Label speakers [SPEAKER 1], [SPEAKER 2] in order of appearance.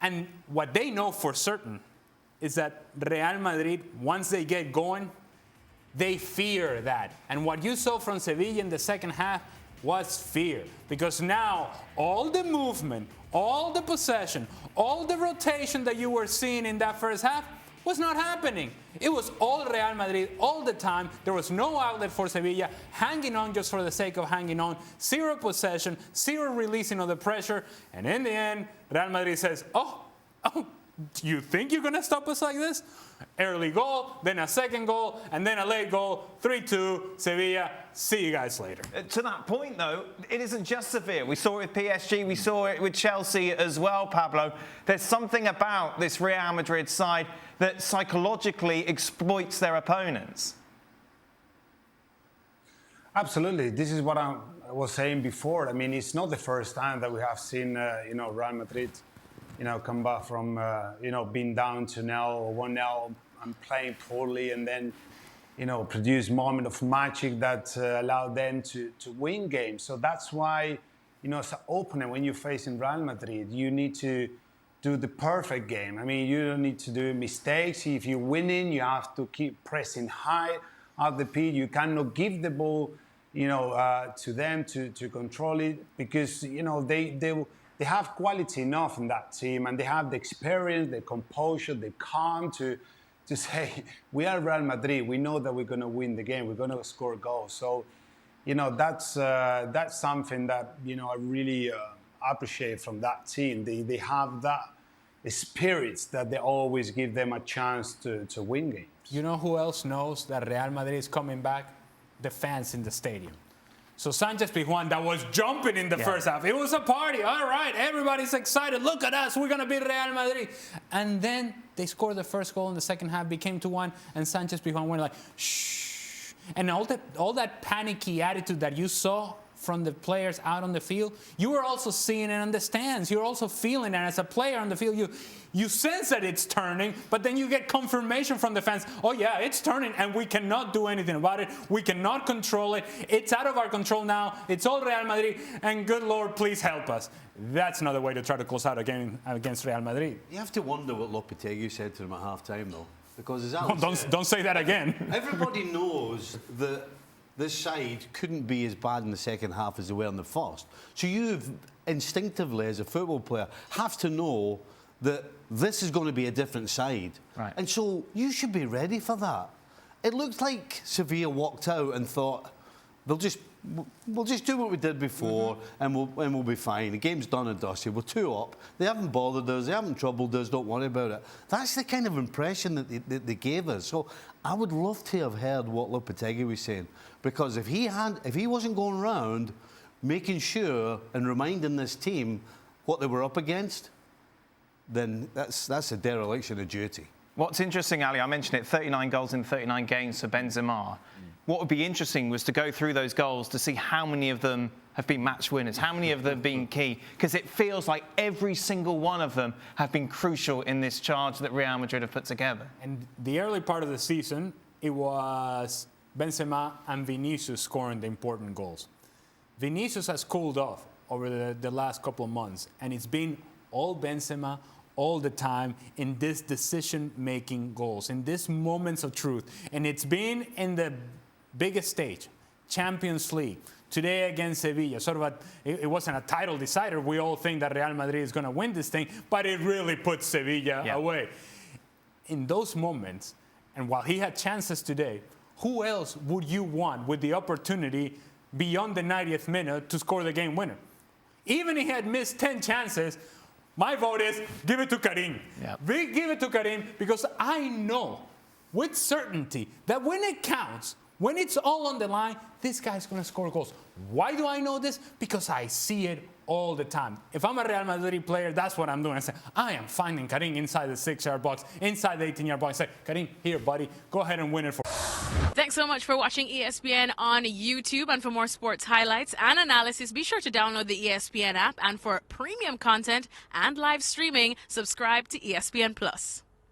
[SPEAKER 1] And what they know for certain is that Real Madrid, once they get going, they fear that. And what you saw from Sevilla in the second half was fear. Because now all the movement, all the possession, all the rotation that you were seeing in that first half was not happening. It was all Real Madrid all the time. There was no outlet for Sevilla, hanging on just for the sake of hanging on. Zero possession, zero releasing of the pressure. And in the end, Real Madrid says, oh, you think you're going to stop us like this? Early goal, then a second goal, and then a late goal. 3-2, Sevilla. See you guys later.
[SPEAKER 2] To that point, though, it isn't just Sevilla. We saw it with PSG. We saw it with Chelsea as well, Pablo. There's something about this Real Madrid side that psychologically exploits their opponents.
[SPEAKER 3] Absolutely. This is what I was saying before. I mean, it's not the first time that we have seen, Real Madrid, come back from, being down 2-0 or 1-0 and playing poorly, and then, produce moment of magic that allowed them to win games. So that's why, as an opponent, when you're facing Real Madrid, you need to do the perfect game. I mean, you don't need to do mistakes. If you're winning, you have to keep pressing high at the pitch. You cannot give the ball, to them to control it, because, they have quality enough in that team, and they have the experience, the composure, the calm to say, we are Real Madrid. We know that we're going to win the game. We're going to score goals. So, that's something that, I really appreciate from that team. They have that spirits that they always give them a chance to win games.
[SPEAKER 1] You know who else knows that Real Madrid is coming back? The fans in the stadium. So Sanchez Pizjuan, that was jumping in the first half. It was a party. All right, everybody's excited. Look at us. We're going to beat Real Madrid. And then they scored the first goal in the second half, became 2-1, and Sanchez Pizjuan went like, shh. And all that panicky attitude that you saw from the players out on the field, you were also seeing it on the stands. You're also feeling it as a player on the field. You sense that it's turning, but then you get confirmation from the fans. Oh, yeah, it's turning, and we cannot do anything about it. We cannot control it. It's out of our control now. It's all Real Madrid, and good Lord, please help us. That's another way to try to close out a game against Real Madrid.
[SPEAKER 4] You have to wonder what Lopetegui said to them at half-time, though, because
[SPEAKER 1] don't say that again.
[SPEAKER 4] Everybody knows that this side couldn't be as bad in the second half as they were in the first. So you instinctively, as a football player, have to know that this is going to be a different side.
[SPEAKER 2] Right.
[SPEAKER 4] And so you should be ready for that. It looked like Sevilla walked out and thought, we'll just do what we did before, and we'll be fine. The game's done and dusted. We're 2 up. They haven't bothered us. They haven't troubled us. Don't worry about it. That's the kind of impression that they gave us. So I would love to have heard what Lopetegui was saying, because if he wasn't going round making sure and reminding this team what they were up against, then that's a dereliction of duty.
[SPEAKER 2] What's interesting, Ali, I mentioned it, 39 goals in 39 games for Benzema. What would be interesting was to go through those goals to see how many of them have been match winners, how many of them have been key, because it feels like every single one of them have been crucial in this charge that Real Madrid have put together.
[SPEAKER 1] And the early part of the season, it was Benzema and Vinicius scoring the important goals. Vinicius has cooled off over the last couple of months, and it's been all Benzema all the time in this decision-making goals, in these moments of truth. And it's been in the biggest stage, Champions League, today against Sevilla. It wasn't a title decider. We all think that Real Madrid is going to win this thing, but it really puts Sevilla away. In those moments, and while he had chances today, who else would you want with the opportunity beyond the 90th minute to score the game winner? Even if he had missed 10 chances, my vote is give it to Karim. Give it to Karim, because I know with certainty that when it counts, when it's all on the line, this guy's going to score goals. Why do I know this? Because I see it all the time. If I'm a Real Madrid player, that's what I'm doing. I say, I am finding Karim inside the 6-yard box, inside the 18-yard box. I say, Karim, here, buddy, go ahead and win it for.
[SPEAKER 5] Thanks so much for watching ESPN on YouTube. And for more sports highlights and analysis, be sure to download the ESPN app. And for premium content and live streaming, subscribe to ESPN Plus.